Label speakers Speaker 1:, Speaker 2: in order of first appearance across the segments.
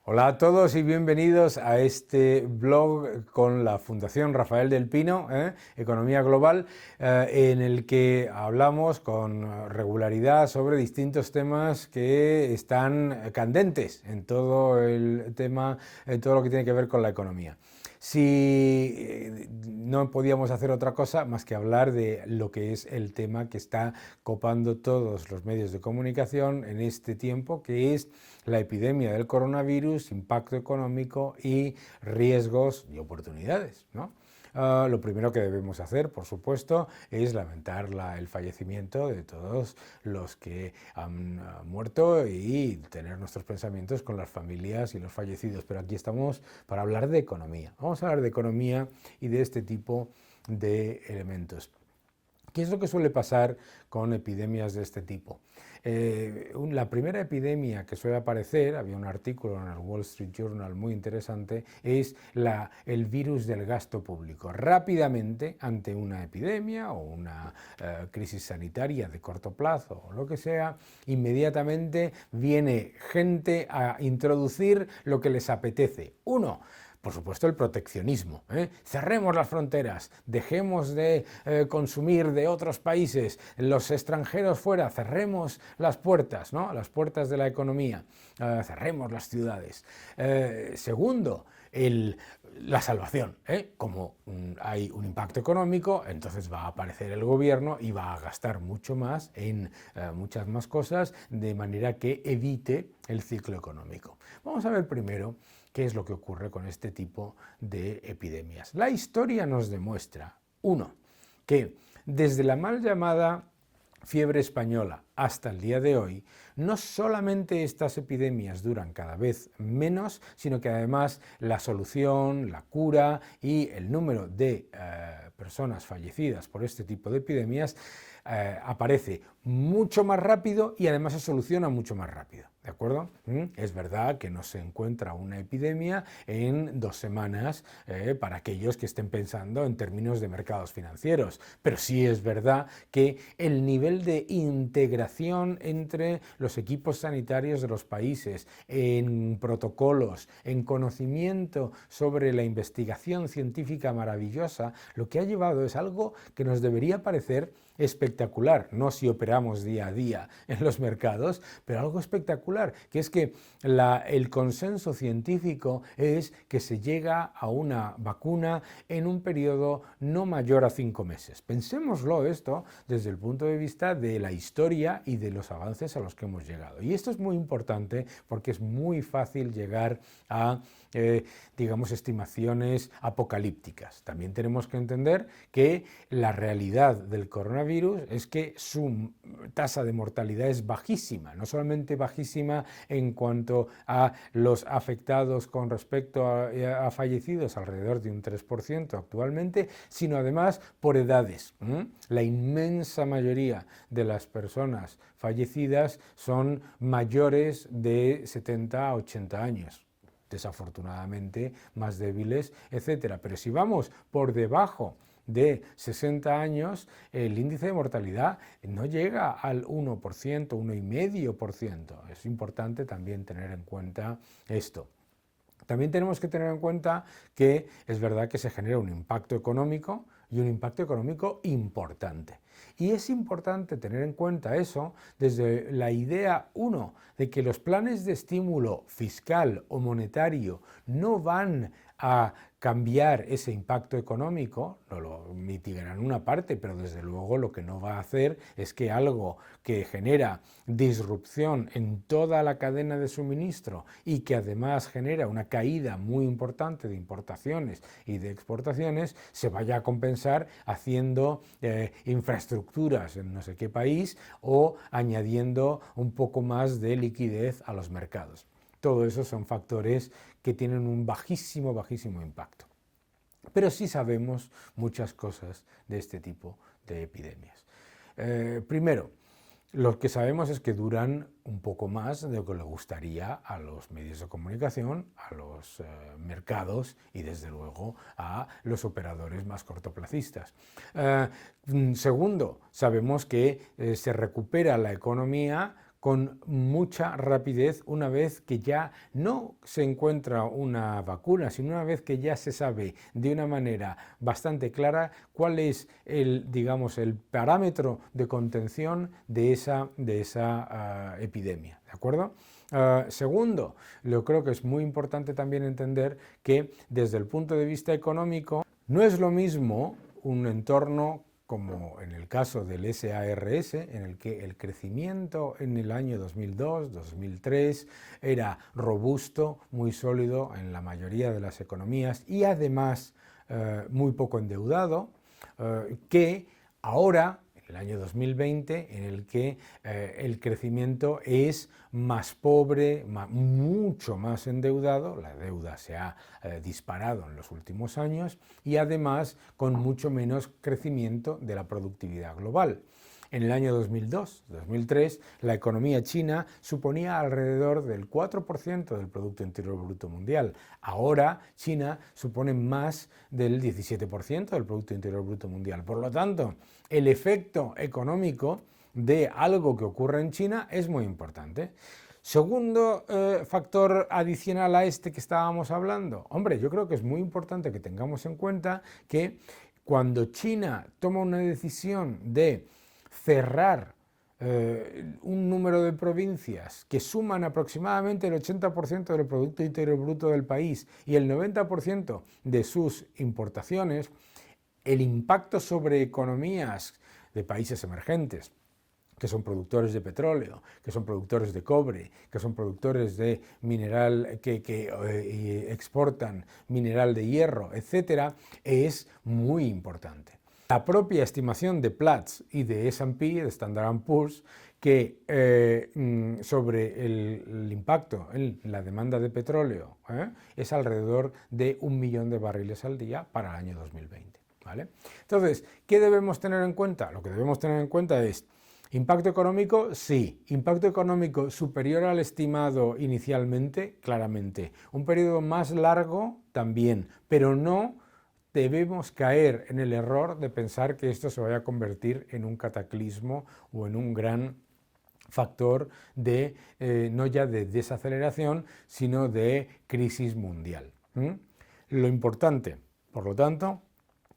Speaker 1: Hola a todos y bienvenidos a este blog con la Fundación Rafael del Pino, Economía Global, en el que hablamos con regularidad sobre distintos temas que están candentes en todo el tema, en todo lo que tiene que ver con la economía. Si no podíamos hacer otra cosa más que hablar de lo que es el tema que está copando todos los medios de comunicación en este tiempo, que es la epidemia del coronavirus, impacto económico y riesgos y oportunidades, ¿no? Lo primero que debemos hacer, por supuesto, es lamentar el fallecimiento de todos los que han muerto y tener nuestros pensamientos con las familias y los fallecidos. Pero aquí estamos para hablar de economía. Vamos a hablar de economía y de este tipo de elementos. ¿Qué es lo que suele pasar con epidemias de este tipo? La primera epidemia que suele aparecer, había un artículo en el Wall Street Journal muy interesante, es el virus del gasto público. Rápidamente, ante una epidemia o una crisis sanitaria de corto plazo o lo que sea, inmediatamente viene gente a introducir lo que les apetece. Uno, por supuesto, el proteccionismo. Cerremos las fronteras, dejemos de consumir de otros países, los extranjeros fuera, cerremos las puertas, ¿no? Las puertas de la economía, cerremos las ciudades. Segundo, la salvación. Como hay un impacto económico, entonces va a aparecer el gobierno y va a gastar mucho más en muchas más cosas, de manera que evite el ciclo económico. Vamos a ver primero qué es lo que ocurre con este tipo de epidemias. La historia nos demuestra, uno, que desde la mal llamada fiebre española hasta el día de hoy, no solamente estas epidemias duran cada vez menos, sino que además la solución, la cura y el número de personas fallecidas por este tipo de epidemias aparece mucho más rápido y además se soluciona mucho más rápido. ¿De acuerdo? Es verdad que no se encuentra una epidemia en 2 semanas para aquellos que estén pensando en términos de mercados financieros, pero sí es verdad que el nivel de integración entre los equipos sanitarios de los países, en protocolos, en conocimiento sobre la investigación científica maravillosa, lo que ha llevado es algo que nos debería parecer espectacular, no si operamos día a día en los mercados, pero algo espectacular, que es que el consenso científico es que se llega a una vacuna en un periodo no mayor a 5 meses. Pensémoslo esto desde el punto de vista de la historia y de los avances a los que hemos llegado. Y esto es muy importante porque es muy fácil llegar a, digamos, estimaciones apocalípticas. También tenemos que entender que la realidad del coronavirus es que su tasa de mortalidad es bajísima, no solamente bajísima en cuanto a los afectados con respecto a fallecidos, alrededor de un 3% actualmente, sino además por edades. La inmensa mayoría de las personas fallecidas son mayores de 70 a 80 años. Desafortunadamente más débiles, etcétera. Pero si vamos por debajo de 60 años, el índice de mortalidad no llega al 1%, 1,5%. Es importante también tener en cuenta esto. También tenemos que tener en cuenta que es verdad que se genera un impacto económico y un impacto económico importante. Y es importante tener en cuenta eso desde la idea, uno, de que los planes de estímulo fiscal o monetario no van a cambiar ese impacto económico, no lo mitigarán una parte, pero desde luego lo que no va a hacer es que algo que genera disrupción en toda la cadena de suministro y que además genera una caída muy importante de importaciones y de exportaciones se vaya a compensar haciendo infraestructuras en no sé qué país o añadiendo un poco más de liquidez a los mercados. Todo eso son factores que tienen un bajísimo impacto. Pero sí sabemos muchas cosas de este tipo de epidemias. Primero, lo que sabemos es que duran un poco más de lo que le gustaría a los medios de comunicación, a los mercados y desde luego a los operadores más cortoplacistas. Segundo, sabemos que se recupera la economía con mucha rapidez una vez que ya no se encuentra una vacuna, sino una vez que ya se sabe de una manera bastante clara cuál es digamos, el parámetro de contención de esa epidemia, ¿de acuerdo? Segundo, yo creo que es muy importante también entender que desde el punto de vista económico no es lo mismo un entorno como en el caso del SARS, en el que el crecimiento en el año 2002, 2003 era robusto, muy sólido en la mayoría de las economías y además muy poco endeudado, que ahora, en el año 2020, en el que el crecimiento es más pobre, mucho más endeudado, la deuda se ha disparado en los últimos años y además con mucho menos crecimiento de la productividad global. En el año 2002-2003, la economía china suponía alrededor del 4% del Producto Interior Bruto Mundial. Ahora, China supone más del 17% del Producto Interior Bruto Mundial. Por lo tanto, el efecto económico de algo que ocurre en China es muy importante. Segundo factor adicional a este que estábamos hablando, hombre, yo creo que es muy importante que tengamos en cuenta que cuando China toma una decisión de cerrar un número de provincias que suman aproximadamente el 80% del Producto Interior Bruto del país y el 90% de sus importaciones, el impacto sobre economías de países emergentes, que son productores de petróleo, que son productores de cobre, que son productores de mineral, que exportan mineral de hierro, etcétera, es muy importante. La propia estimación de Platts y de S&P, de Standard & Poor's, que sobre el impacto en la demanda de petróleo es alrededor de 1 millón de barriles al día para el año 2020. ¿Vale? Entonces, ¿qué debemos tener en cuenta? Lo que debemos tener en cuenta es ¿impacto económico? Sí. ¿Impacto económico superior al estimado inicialmente? Claramente. ¿Un periodo más largo? También. Pero no debemos caer en el error de pensar que esto se vaya a convertir en un cataclismo o en un gran factor de, no ya de desaceleración, sino de crisis mundial. Lo importante, por lo tanto,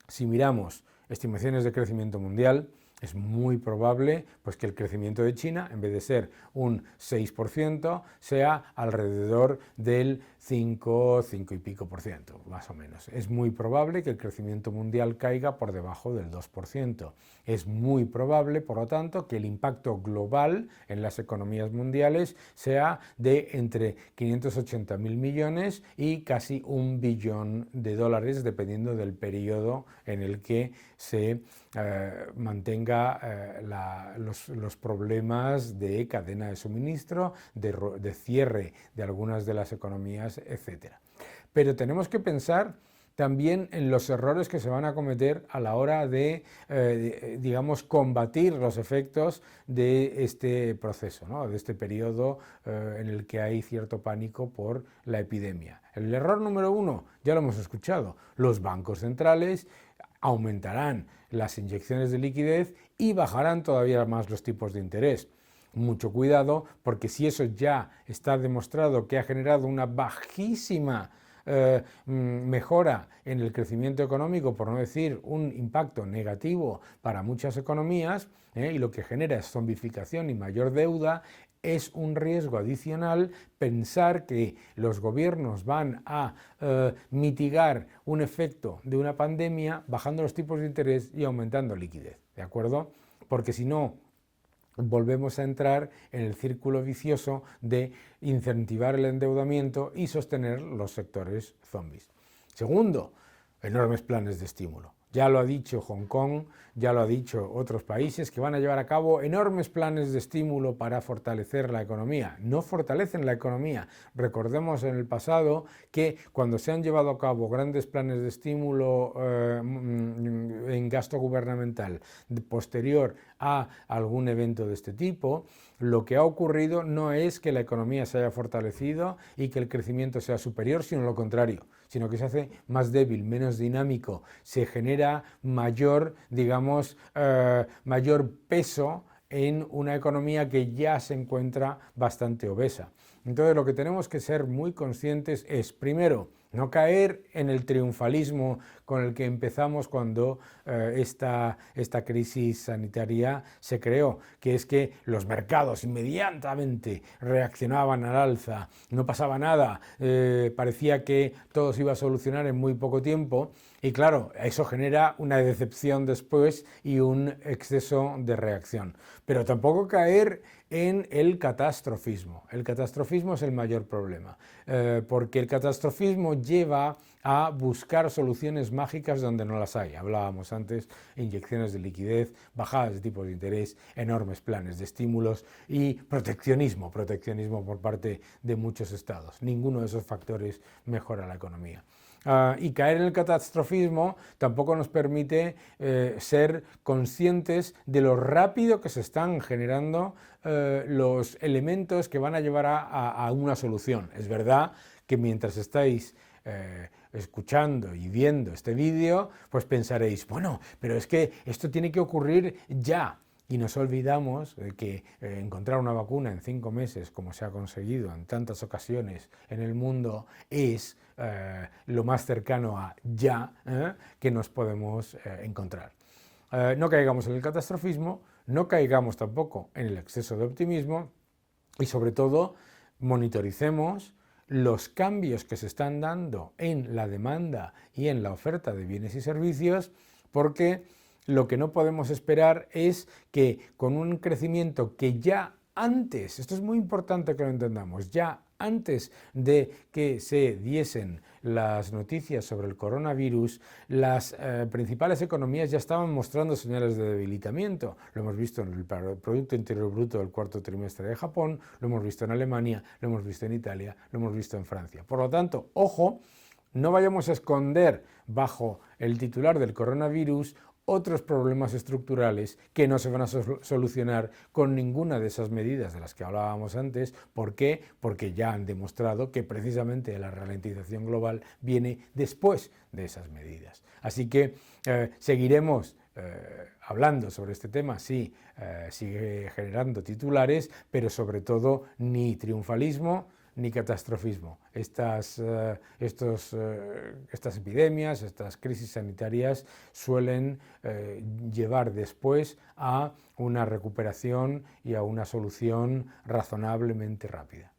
Speaker 1: si miramos estimaciones de crecimiento mundial, es muy probable pues, que el crecimiento de China, en vez de ser un 6%, sea alrededor del 5 y pico por ciento, más o menos. Es muy probable que el crecimiento mundial caiga por debajo del 2%. Es muy probable, por lo tanto, que el impacto global en las economías mundiales sea de entre 580.000 millones y casi $1 billón, dependiendo del periodo en el que se mantenga los problemas de cadena de suministro, de cierre de algunas de las economías, etc. Pero tenemos que pensar también en los errores que se van a cometer a la hora de, digamos, combatir los efectos de este proceso, ¿no? De este periodo en el que hay cierto pánico por la epidemia. El error número 1, ya lo hemos escuchado, los bancos centrales aumentarán las inyecciones de liquidez y bajarán todavía más los tipos de interés. Mucho cuidado, porque si eso ya está demostrado que ha generado una bajísima mejora en el crecimiento económico, por no decir un impacto negativo para muchas economías, y lo que genera es zombificación y mayor deuda, es un riesgo adicional pensar que los gobiernos van a mitigar un efecto de una pandemia bajando los tipos de interés y aumentando liquidez, ¿de acuerdo? Porque si no, volvemos a entrar en el círculo vicioso de incentivar el endeudamiento y sostener los sectores zombies. Segundo, enormes planes de estímulo. Ya lo ha dicho Hong Kong, ya lo ha dicho otros países que van a llevar a cabo enormes planes de estímulo para fortalecer la economía. No fortalecen la economía. Recordemos en el pasado que cuando se han llevado a cabo grandes planes de estímulo en gasto gubernamental posterior a algún evento de este tipo, lo que ha ocurrido no es que la economía se haya fortalecido y que el crecimiento sea superior, sino lo contrario, sino que se hace más débil, menos dinámico, se genera mayor, digamos, mayor peso en una economía que ya se encuentra bastante obesa. Entonces lo que tenemos que ser muy conscientes es, primero, no caer en el triunfalismo con el que empezamos cuando esta crisis sanitaria se creó, que es que los mercados inmediatamente reaccionaban al alza, no pasaba nada, parecía que todo se iba a solucionar en muy poco tiempo y claro, eso genera una decepción después y un exceso de reacción. Pero tampoco caer en el catastrofismo. El catastrofismo es el mayor problema, porque el catastrofismo lleva a buscar soluciones mágicas donde no las hay. Hablábamos antes, inyecciones de liquidez, bajadas de tipos de interés, enormes planes de estímulos y proteccionismo por parte de muchos estados. Ninguno de esos factores mejora la economía. Y caer en el catastrofismo tampoco nos permite ser conscientes de lo rápido que se están generando los elementos que van a llevar a una solución. Es verdad que mientras estáis escuchando y viendo este vídeo, pues pensaréis, bueno, pero es que esto tiene que ocurrir ya. Y nos olvidamos de que encontrar una vacuna en 5 meses, como se ha conseguido en tantas ocasiones en el mundo, es lo más cercano a ya que nos podemos encontrar. No caigamos en el catastrofismo, no caigamos tampoco en el exceso de optimismo y sobre todo monitoricemos los cambios que se están dando en la demanda y en la oferta de bienes y servicios, porque lo que no podemos esperar es que con un crecimiento que ya antes, esto es muy importante que lo entendamos, ya antes de que se diesen las noticias sobre el coronavirus, las principales economías ya estaban mostrando señales de debilitamiento. Lo hemos visto en el Producto Interior Bruto del cuarto trimestre de Japón, lo hemos visto en Alemania, lo hemos visto en Italia, lo hemos visto en Francia. Por lo tanto, ojo, no vayamos a esconder bajo el titular del coronavirus otros problemas estructurales que no se van a solucionar con ninguna de esas medidas de las que hablábamos antes. ¿Por qué? Porque ya han demostrado que precisamente la ralentización global viene después de esas medidas. Así que seguiremos hablando sobre este tema, sí, sigue generando titulares, pero sobre todo ni triunfalismo ni catastrofismo. Estas epidemias, estas crisis sanitarias suelen llevar después a una recuperación y a una solución razonablemente rápida.